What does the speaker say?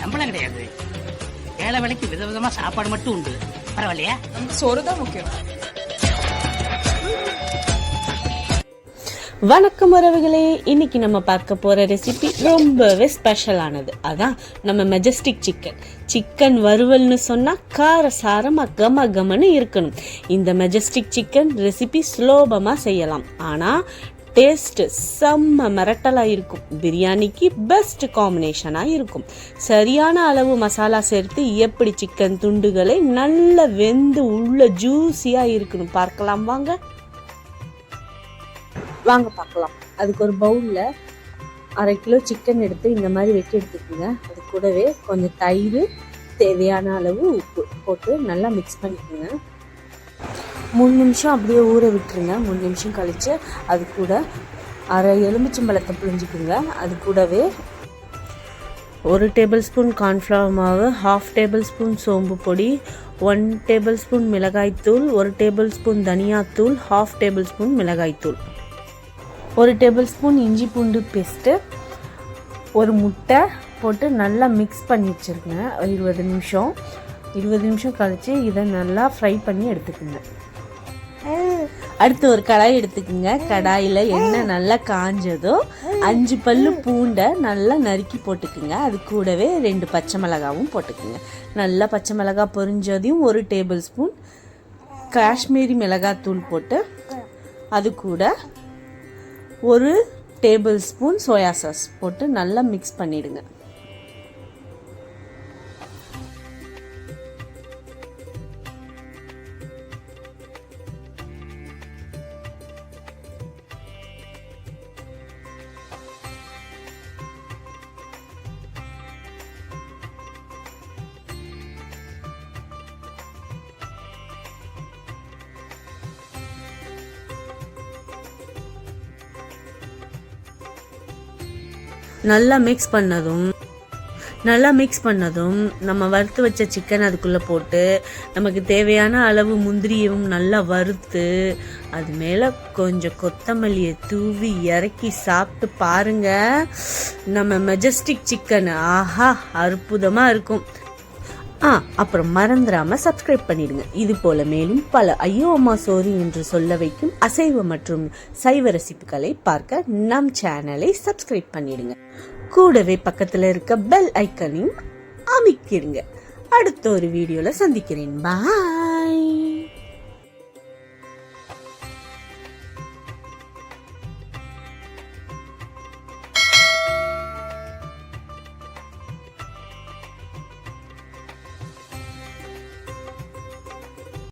சம்பளம் கிடையாது. வேலை வேலைக்கு விதவிதமா சாப்பாடு மட்டும் உண்டு. பரவாயில்லையா? நமக்கு சோறு தான் முக்கியம். வணக்கம் உறவுகளே, இன்னைக்கு நம்ம பார்க்க போற ரெசிபி ரொம்பவே ஸ்பெஷலானது. அதான் நம்ம மெஜஸ்டிக் சிக்கன் வறுவல்னு சொன்னா காரசாரமா கம கமன்னு இருக்கணும். இந்த மெஜஸ்டிக் சிக்கன் ரெசிபி சுலபமா செய்யலாம், ஆனா டேஸ்ட் செம்ம மிரட்டலா இருக்கும். பிரியாணிக்கு பெஸ்ட் காம்பினேஷனா இருக்கும். சரியான அளவு மசாலா சேர்த்து எப்படி சிக்கன் துண்டுகளை நல்ல வெந்து உள்ள ஜூஸியா இருக்கணும் பார்க்கலாம் வாங்க பார்க்கலாம். அதுக்கு ஒரு பவுலில் 1/2 கிலோ சிக்கன் எடுத்து இந்த மாதிரி வெட்டி எடுத்துக்கோங்க. அது கூடவே கொஞ்சம் தயிர், தேவையான அளவு உப்பு போட்டு நல்லா மிக்ஸ் பண்ணிக்கோங்க. 3 நிமிஷம் அப்படியே ஊற விட்டுருங்க. 3 நிமிஷம் கழித்து அது கூட 1/2 எலுமிச்சம்பழத்தை புழிஞ்சிக்கோங்க. அது கூடவே 1 டேபிள் ஸ்பூன் கார்ன்ஃப்ளவர் மாவு, 1/2 டேபிள் ஸ்பூன் சோம்பு பொடி, 1 டேபிள் ஸ்பூன் மிளகாய்த்தூள், 1 டேபிள் ஸ்பூன் தனியாத்தூள், 1/2 டேபிள் ஸ்பூன் மிளகாய்த்தூள், 1 டேபிள் ஸ்பூன் இஞ்சி பூண்டு பேஸ்ட்டு, 1 முட்டை போட்டு நல்லா மிக்ஸ் பண்ணி வச்சுருங்க. 20 நிமிஷம் கழித்து இதை நல்லா ஃப்ரை பண்ணி எடுத்துக்கோங்க. அடுத்து ஒரு கடாய் எடுத்துக்கோங்க. கடாயில் எண்ணெய் நல்லா காஞ்சதோ 5 பல்லு பூண்டை நல்லா நறுக்கி போட்டுக்குங்க. அது கூடவே 2 பச்சை மிளகாவும் போட்டுக்குங்க. நல்லா பச்சை மிளகாய் பொரிஞ்சதையும் 1 டேபிள் ஸ்பூன் காஷ்மீரி மிளகாத்தூள் போட்டு அது கூட 1 டேபிள் ஸ்பூன் சோயா சாஸ் போட்டு நல்லா மிக்ஸ் பண்ணிடுங்க. நல்லா மிக்ஸ் பண்ணதும் நம்ம வறுத்து வச்ச சிக்கன் அதுக்குள்ளே போட்டு நமக்கு தேவையான அளவு முந்திரியவும் நல்லா வறுத்து அது மேலே கொஞ்சம் கொத்தமல்லியை தூவி இறக்கி சாப்பிட்டு பாருங்க. நம்ம மெஜஸ்டிக் சிக்கன் ஆஹா அற்புதமாக இருக்கும். அப்புறம் மறந்துடாம சப்ஸ்கிரைப் பண்ணிடுங்க. இது போல மேலும் பல ஐயோ அம்மா சோறு என்று சொல்ல வைக்கும் அசைவ மற்றும் சைவ ரெசிபிகளை பார்க்க நம் சேனலை சப்ஸ்கிரைப் பண்ணிடுங்க. கூடவே பக்கத்துல இருக்க பெல் ஐக்கனையும் அமைக்கிடுங்க. அடுத்த ஒரு வீடியோல சந்திக்கிறேன். பாய்.